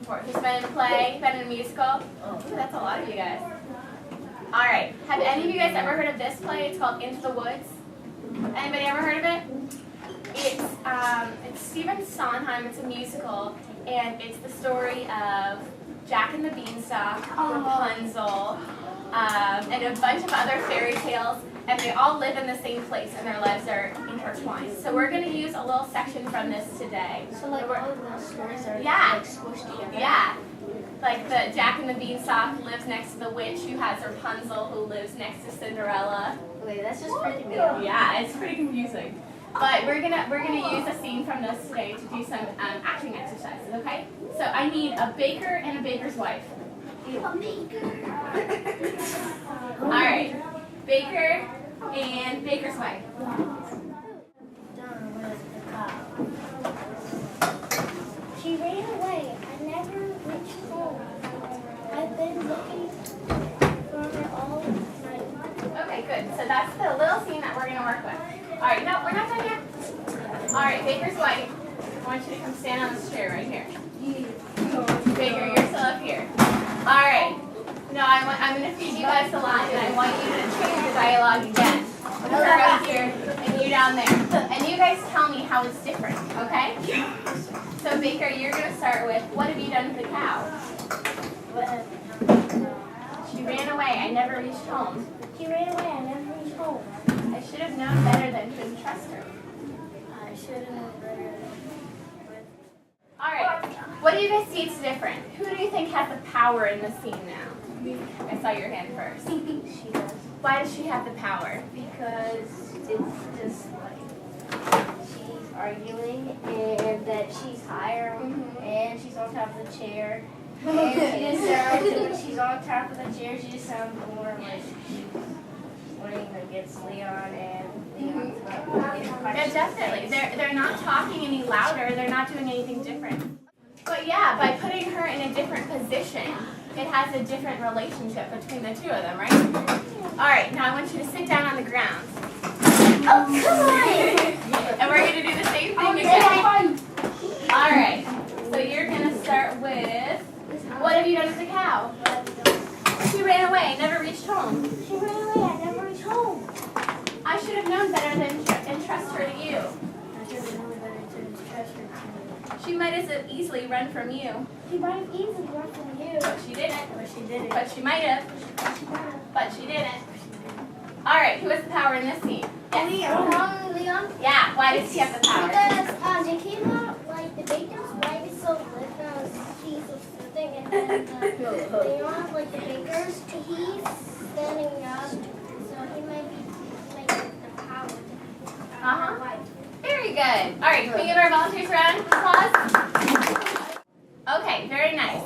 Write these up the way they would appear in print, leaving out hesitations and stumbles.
Who's been in a play, been in a musical? Oh, that's a lot of you guys. All right. Have any of you guys ever heard of this play? It's called Into the Woods. Anybody ever heard of it? It's Stephen Sondheim. It's a musical, and it's the story of Jack and the Beanstalk, Rapunzel, and a bunch of other fairy tales, and they all live in the same place, and their lives are intertwined. So we're going to use a little section from this today. So like all of the stories are like squished together? Yeah. Like the Jack and the Beanstalk lives next to the witch who has Rapunzel, who lives next to Cinderella. Wait, that's just freaking me out. Yeah, it's pretty confusing. But we're gonna use a scene from this today to do some acting exercises, okay? So I need a baker and a baker's wife. A baker. All right, baker and baker's wife. She ran away. I never reached home. I've been looking for her all night. Okay, good. So that's the little scene that we're gonna work with. All right, no, we're not done yet. All right, baker's wife. I want you to come stand on this chair right here. Baker, you're still up here. All right. No, I'm going to feed you guys the line, and I want you to change your dialogue again. Her up here, and you down there. And you guys tell me how it's different, okay? So, Baker, you're going to start with, what have you done to the cow? She ran away. I never reached home. She ran away. I never reached home. I should have known better than to trust her. I should have known better. All right. What do you guys see is different? Who do you think has the power in the scene now? I saw your hand first. She does. Why does she have the power? Because it's just like she's arguing and that she's higher and she's on top of the chair. And she just sounds, when she's on top of the chair, she just sounds more like she's winning against Leon and Leon's Yeah, definitely. They're not talking any louder. They're not doing anything different. But yeah, by putting her in a different position, it has a different relationship between the two of them, right? All right, now I want you to sit down on the ground. Oh, come on! And we're going to do the same thing again. All right, so you're going to start with, what have you done to the cow? She ran away, never reached home. She ran away. I never reached home. I should have known better than entrust her to you. I should have known better to trust her. She might as easily run from you. She might have easily run from you. But she didn't. But she did it. But she might have. But she didn't. All right, who has the power in this scene? Yes. Leon? Yeah, why does he have the power? Because they came out, like, the baker's wife is so lit, she's so soothing, and then Leon, like, the baker's, he's standing up, so he might be, like, the power to Uh-huh. wife. Very good. All right, can we give our volunteers a round of applause? Okay, very nice.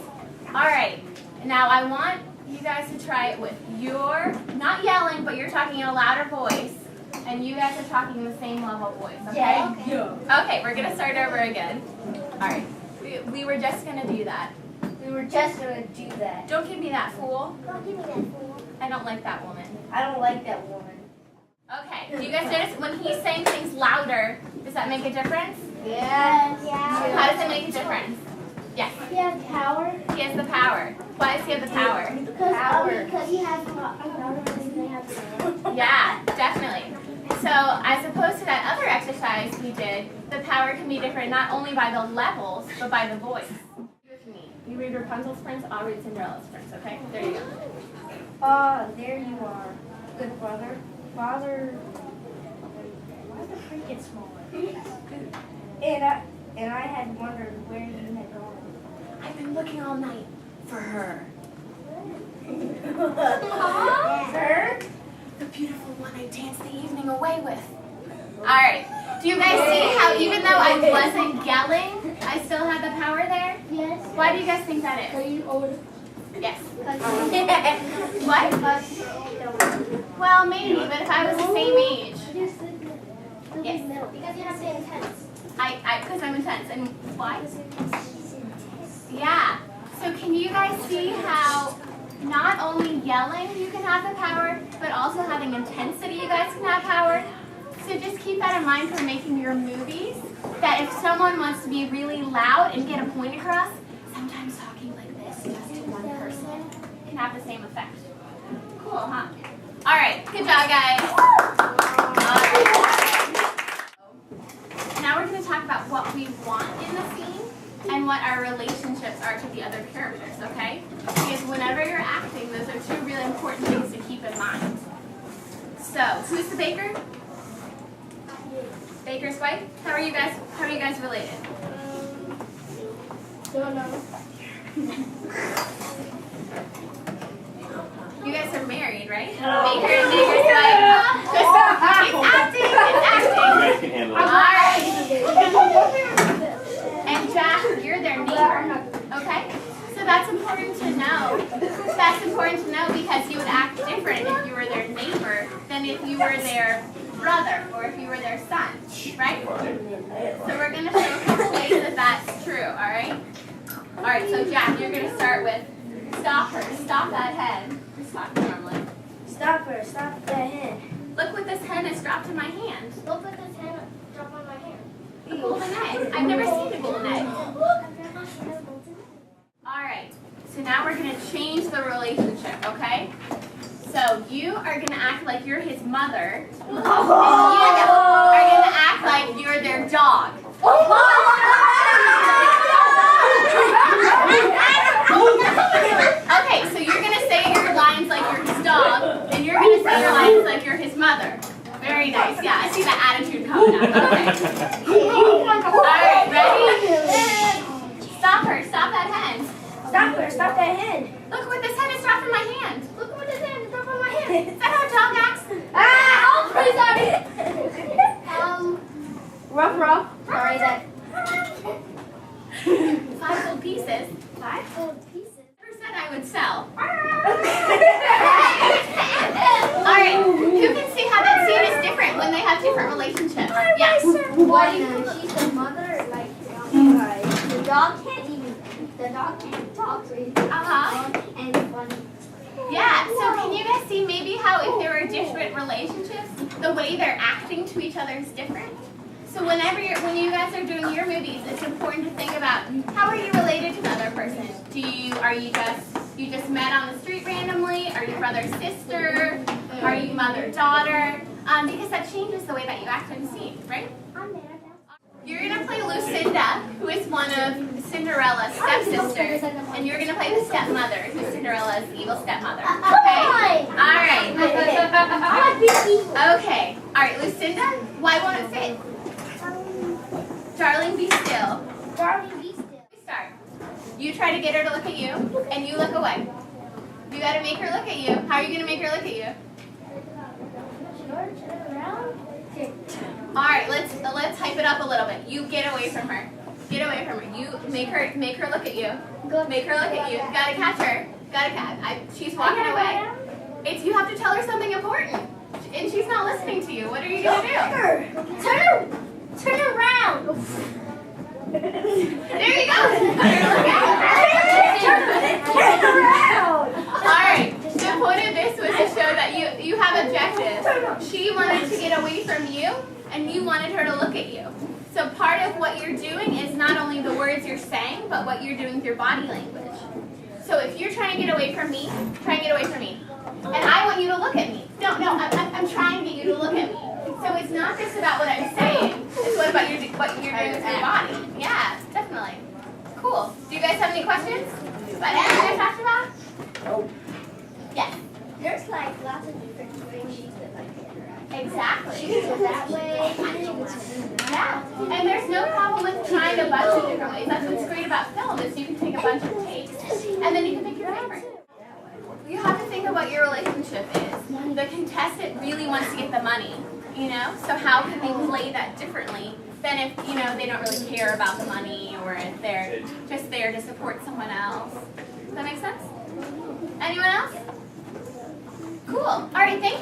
All right, now I want you guys to try it with your, not yelling, but you're talking in a louder voice, and you guys are talking in the same level voice, okay? Yeah. Okay, we're going to start over again. All right, we were just going to do that. We were just going to do that. Don't give me that fool. Don't give me that fool. I don't like that woman. I don't like that woman. Okay, do you guys notice when he's saying things louder, does that make a difference? Yeah. Yeah. How does it make a difference? Yes. He has power. He has the power. Why does he have the power? Because he has power. They have power. Yeah, definitely. So as opposed to that other exercise we did, the power can be different not only by the levels, but by the voice. With me. You read Rapunzel's prince, I'll read Cinderella's prince, okay? There you go. There you are. Good brother. Father. Why the freak get smaller? And I had wondered where you had gone. I've been looking all night for her. Her? The beautiful one I danced the evening away with. Alright, do you guys see how even though I wasn't yelling, I still had the power there? Yes. Why do you guys think that is? Are you older? Yes. What? Well, maybe, but if I was the same age. Yes. Because you have to be intense. Because I'm intense. And why? Yeah. So can you guys see how not only yelling you can have the power, but also having intensity you guys can have power? So just keep that in mind for making your movies, that if someone wants to be really loud and get a point across, sometimes same effect. Cool, huh? All right, good job, guys. Now we're going to talk about what we want in the scene and what our relationships are to the other characters, okay? Because whenever you're acting, those are two really important things to keep in mind. So, who's the baker? Baker's wife? How are you guys related? Don't know. You guys are married, right? Baker and Baker's wife. It's acting. Alright. And Jack, you're their neighbor. Okay? So that's important to know. That's important to know because you would act different if you were their neighbor than if you were their brother or if you were their son, right? So we're going to show a couple ways that that's true, alright? Alright, so Jack, you're going to start with stop her, stop that hen. Just talk normally. Stop her, stop that hen. Look what this hen has dropped in my hand. Look at this hand drop on my hand. A golden egg. I've never seen a golden egg. Alright, so now we're going to change the relationship, okay? So you are going to act like you're his mother, and you are going to act like you're their dog. Okay, so you're going to say your lines like you're his dog, and you're going to say your lines like you're his mother. Very nice. Yeah, I see that attitude coming out. Okay. Alright, ready? Stop her. Stop that hen. Stop her, stop that hen. Look what this hen has dropped in my hand. Look what this hand dropped on my hand. Is that how a dog acts? Ah! Oh, Rough. Sorry, that. 5 gold pieces. 5 gold pieces. Never said I would sell. Alright, who can see how that scene is different when they have different relationships? Yes. What she's the mother, like the dog can't talk to his dog, and it's funny. Yeah, so can you guys see maybe how if there were different relationships, the way they're acting to each other is different? So when you guys are doing your movies, it's important to think about how are you related to the other person? Are you just met on the street randomly? Are you brother sister? Are you mother daughter? Because that changes the way that you act in the scene, right? You're gonna play Lucinda, who is one of Cinderella's stepsisters, and you're gonna play the stepmother, who's Cinderella's evil stepmother. Okay? Alright. Okay. Alright, Lucinda, why won't it fit? Darling, be still. Darling, be still. We start. You try to get her to look at you, and you look away. You gotta make her look at you. How are you gonna make her look at you? Turn around. Alright, let's hype it up a little bit. You get away from her. Get away from her. You make her look at you. Make her look at you. Gotta catch her. She's walking away. You have to tell her something important. And she's not listening to you. What are you gonna do? Turn around. There you go. Turn around. Alright. The point of this was to show that you have objectives. She wanted to get away from you, and you wanted her to look at you. So part of what you're doing is not only the words you're saying, but what you're doing with your body language. So if you're trying to get away from me, try and get away from me. And I want you to look at me. No, I'm trying to get you to look at me. So it's not just about what I'm saying, it's what you're doing with your body. Yeah, definitely. Cool. Do you guys have any questions about anything I talked about? Yes. There's like lots of different ways she could like interact. Exactly. She could go that way. Yeah. And there's no problem with trying a bunch of different ways. That's what's great about film is you can take a bunch of takes and then you can pick your favorite. You have to think of what your relationship is. The contestant really wants to get the money, you know? So how can they play that differently than if, they don't really care about the money or if they're just there to support someone else? Does that make sense? Anyone else? Cool. All right, thank you.